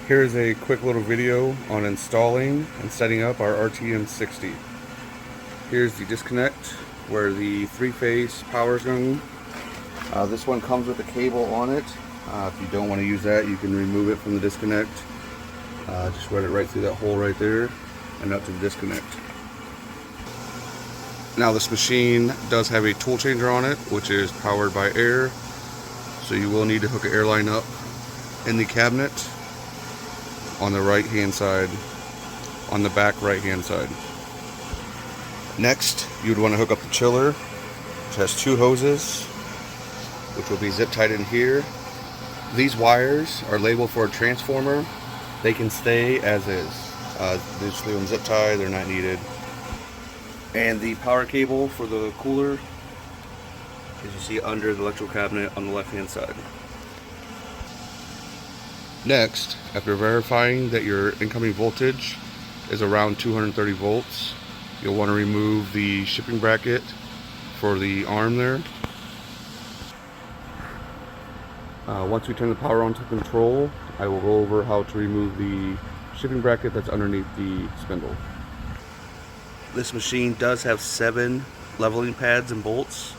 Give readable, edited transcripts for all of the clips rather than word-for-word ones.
Here's a quick little video on installing and setting up our RTM60. Here's the disconnect where the three-phase power is going. This one comes with a cable on it. If you don't want to use that, you can remove it from the disconnect. Just run it right through that hole right there and up to the disconnect. Now this machine does have a tool changer on it, which is powered by air, so you will need to hook an air line up in the cabinet on the right hand side, on the back right hand side. Next, you would want to hook up the chiller, which has two hoses, which will be zip tied in here. These wires are labeled for a transformer. They can stay as is. Just leave them zip tied, they're not needed. And the power cable for the cooler, as you see under the electrical cabinet on the left hand side. Next, after verifying that your incoming voltage is around 230 volts, you'll want to remove the shipping bracket for the arm there. Once we turn the power on to control, I will go over how to remove the shipping bracket that's underneath the spindle. This machine does have 7 leveling pads and bolts,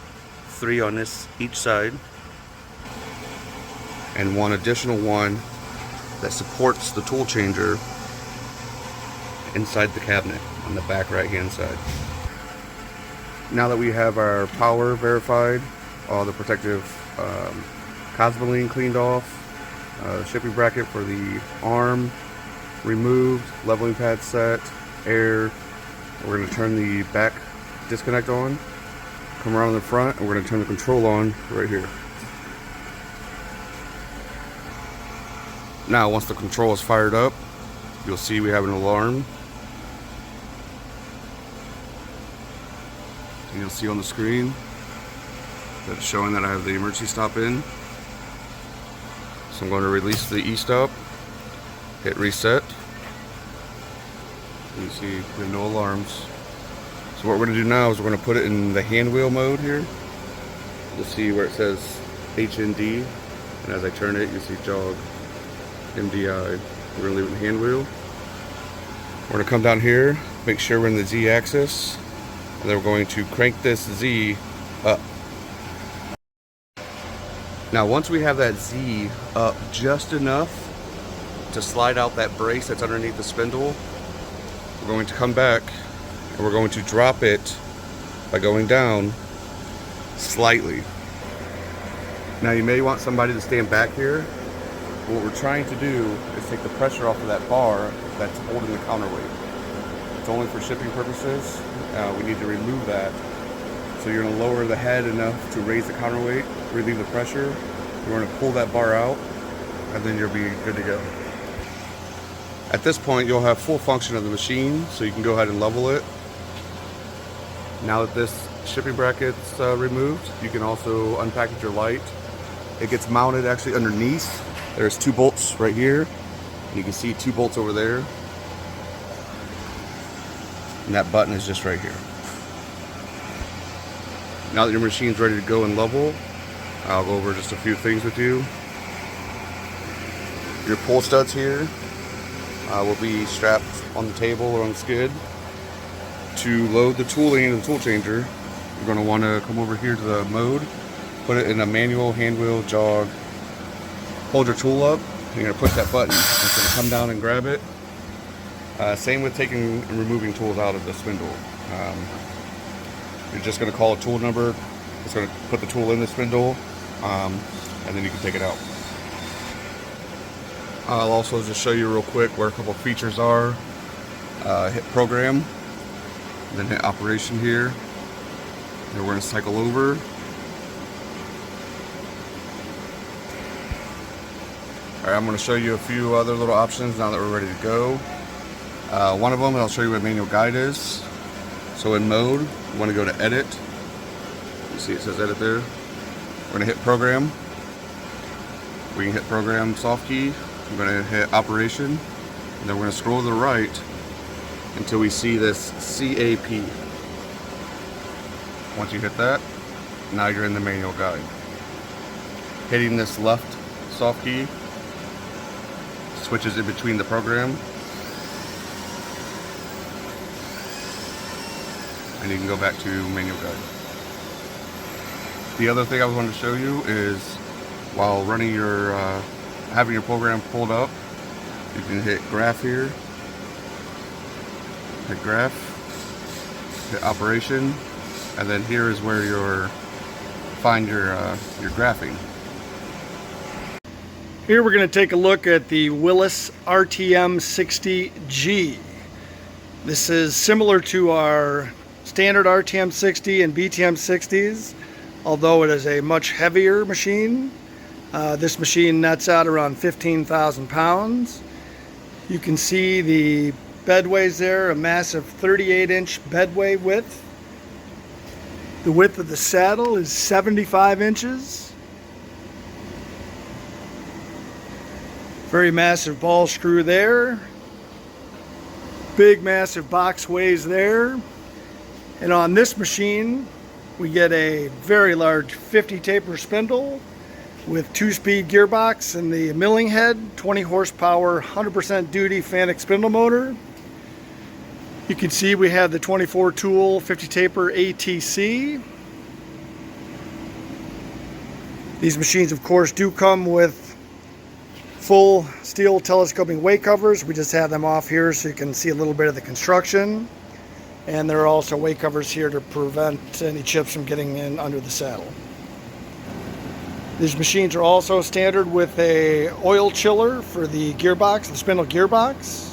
3 on each side, and one additional one that supports the tool changer inside the cabinet on the back right hand side. Now that we have our power verified, all the protective cosmoline cleaned off, shipping bracket for the arm removed, leveling pad set, air, we're going to turn the back disconnect on, come around the front, and we're going to turn the control on right here. Now once the control is fired up, you'll see we have an alarm. And you'll see on the screen that's showing that I have the emergency stop in. So I'm going to release the e-stop, hit reset. You see we have no alarms. So what we're going to do now is we're going to put it in the hand wheel mode here. You'll see where it says HND, and as I turn it you see jog MDI. We're going to leave it in hand wheel. We're going to come down here, make sure we're in the Z axis, and then we're going to crank this Z up. Now once we have that Z up just enough to slide out that brace that's underneath the spindle, we're going to come back and we're going to drop it by going down slightly. Now you may want somebody to stand back here. What we're trying to do is take the pressure off of that bar that's holding the counterweight. It's only for shipping purposes. We need to remove that. So you're going to lower the head enough to raise the counterweight, relieve the pressure. You're going to pull that bar out, and then you'll be good to go. At this point, you'll have full function of the machine, so you can go ahead and level it. Now that this shipping bracket's removed, you can also unpackage your light. It gets mounted actually underneath. There's 2 bolts right here, and you can see 2 bolts over there. And that button is just right here. Now that your machine's ready to go and level, I'll go over just a few things with you. Your pull studs here will be strapped on the table or on the skid. To load the tooling into the tool changer, you're going to want to come over here to the mode, put it in a manual, hand wheel, jog, hold your tool up, and you're going to push that button. It's going to come down and grab it. Same with taking and removing tools out of the spindle. You're just going to call a tool number. It's going to put the tool in the spindle, and then you can take it out. I'll also just show you real quick where a couple features are. Hit program, then hit operation here. And we're going to cycle over. Alright, I'm going to show you a few other little options now that we're ready to go. One of them, I'll show you what manual guide is. So in mode, you want to go to edit. You see it says edit there. We're going to hit program. We can hit program soft key. I'm going to hit operation. And then we're going to scroll to the right until we see this CAP. Once you hit that, now you're in the manual guide. Hitting this left soft key switches in between the program. And you can go back to manual guide. The other thing I wanted to show you is while running your, having your program pulled up, you can hit graph here, hit graph, hit operation, and then here is where you'll find your graphing. Here we're going to take a look at the Willis RTM60G. This is similar to our standard RTM60 and BTM60s, although it is a much heavier machine. This machine nets out around 15,000 pounds. You can see the bedways there, a massive 38-inch bedway width. The width of the saddle is 75 inches. Very massive ball screw there. Big massive box ways there. And on this machine, we get a very large 50 taper spindle with 2-speed gearbox and the milling head, 20 horsepower, 100% duty Fanuc spindle motor. You can see we have the 24 tool 50 taper ATC. These machines, of course, do come with full steel telescoping weight covers. We just have them off here so you can see a little bit of the construction. And there are also weight covers here to prevent any chips from getting in under the saddle. These machines are also standard with a oil chiller for the gearbox, the spindle gearbox.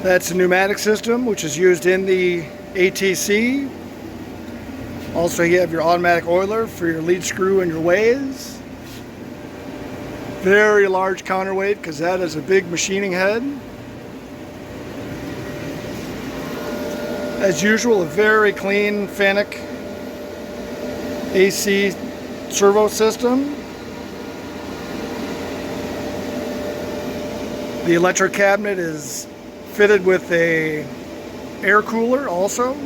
That's a pneumatic system which is used in the ATC. Also, you have your automatic oiler for your lead screw and your ways. Very large counterweight because that is a big machining head. As usual, a very clean Fanuc AC servo system. The electric cabinet is fitted with a air cooler also.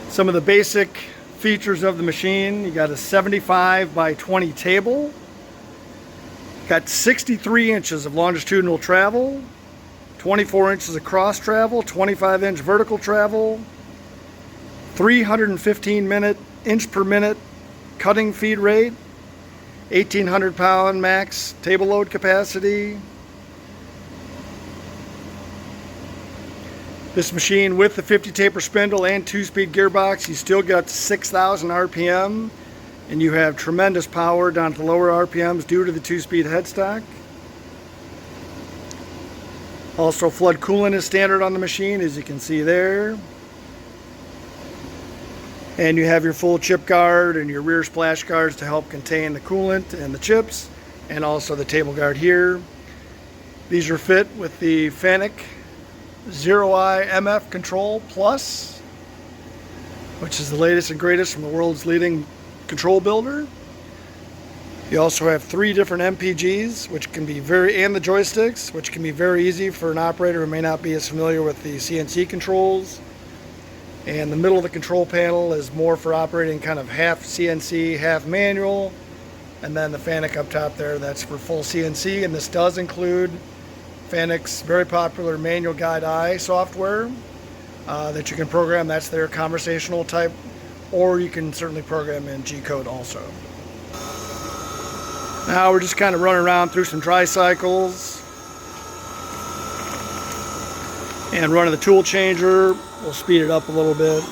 Some of the basic features of the machine: you got a 75 by 20 table, got 63 inches of longitudinal travel, 24 inches of cross travel, 25-inch vertical travel, 315 inch per minute cutting feed rate, 1,800 pound max table load capacity. This machine with the 50 taper spindle and 2-speed gearbox, you still got 6,000 RPM, and you have tremendous power down to the lower RPMs due to the 2-speed headstock. Also, flood coolant is standard on the machine, as you can see there. And you have your full chip guard and your rear splash guards to help contain the coolant and the chips, and also the table guard here. These are fit with the Fanuc Zero-Eye MF Control Plus, which is the latest and greatest from the world's leading control builder. You also have 3 different MPGs, which can be and the joysticks, which can be very easy for an operator who may not be as familiar with the CNC controls. And the middle of the control panel is more for operating kind of half CNC, half manual. And then the Fanuc up top there, that's for full CNC, and this does include Fanuc's very popular manual guide eye software that you can program. That's their conversational type, or you can certainly program in G-code also. Now we're just kind of running around through some dry cycles and running the tool changer. We'll speed it up a little bit.